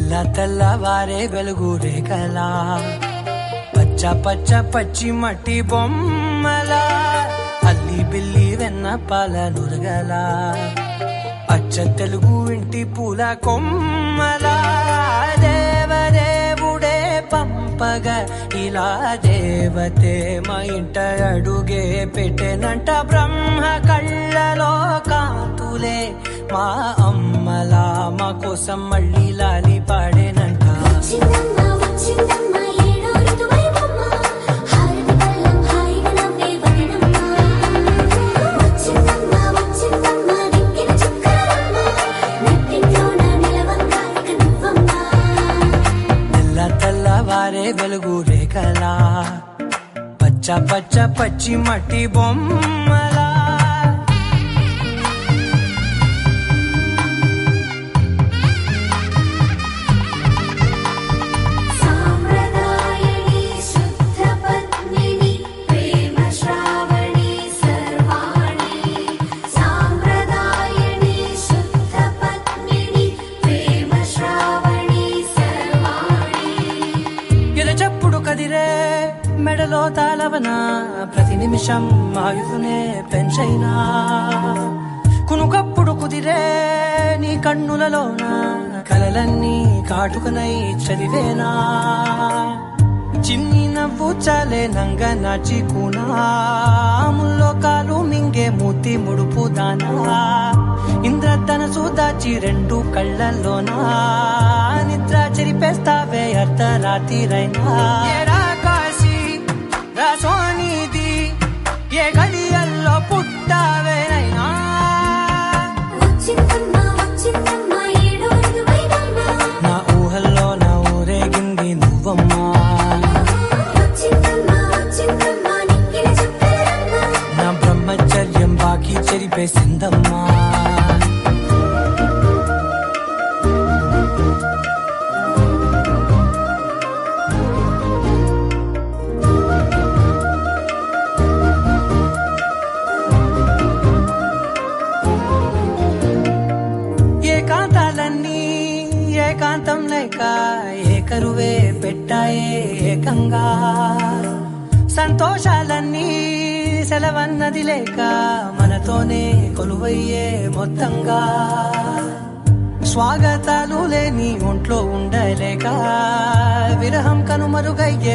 తెల్లవారే వెలుగు రేఖలా పచ్చ పచ్చ పచ్చి మట్టి బొమ్మలా అల్లి బిల్లి వెన్న పాల నురగలా అచ్చ తెలుగు ఇంటి పూల కొమ్మలా దేవదేవుడే పంపగా ఇలా దేవతే మా ఇంట అడుగే పెట్టెనంట బ్రహ్మ కళ్ళలో కాంతులే మా అమ్మలా మా కోసం మళ్ళీ లాలి పాడేనంట. తెల్లవారే వెలుగు రేఖలా పచ్చ పచ్చ పచ్చి మట్టి బొమ్మలా చెప్పుడు కదిరే మెడలో తాళవన ప్రతి నిమిషం ఆయుధునే పెంచైనా కునుకప్పుడు కుదిరే నీ కన్నులలోన కలలన్నీ కాటుకనై చదివేనా చిన్ని నవ్వు చాలే నంగ నాచి కూనాముల్లో కాలు మింగే మూతి ముడుపు దానా ఇంద్రధనసు దాచి రెండు కళ్ళల్లోనా నిద్ర చెరిపేస్తావే అర్ధరాత్రిరైనా కాశీ రాసోనిది ఏ గడియల్లో పుట్టావేనైనా నా ఊహల్లో నా ఊరేగింది నువ్వమ్మా నా బ్రహ్మచర్యం బాకీ చెరిపేసిందమ్మా. ఏకాంతాలన్నీ ఏకాంతం లేక ఏకరువే పెట్టాయే ఏకంగా సంతోషాలన్నీ సెలవన్నది లేక మనతోనే కొలువయ్యే మొత్తంగా స్వాగతాలు లేని ఒంట్లో ఉండలేక విరహం కనుమరుగయ్యే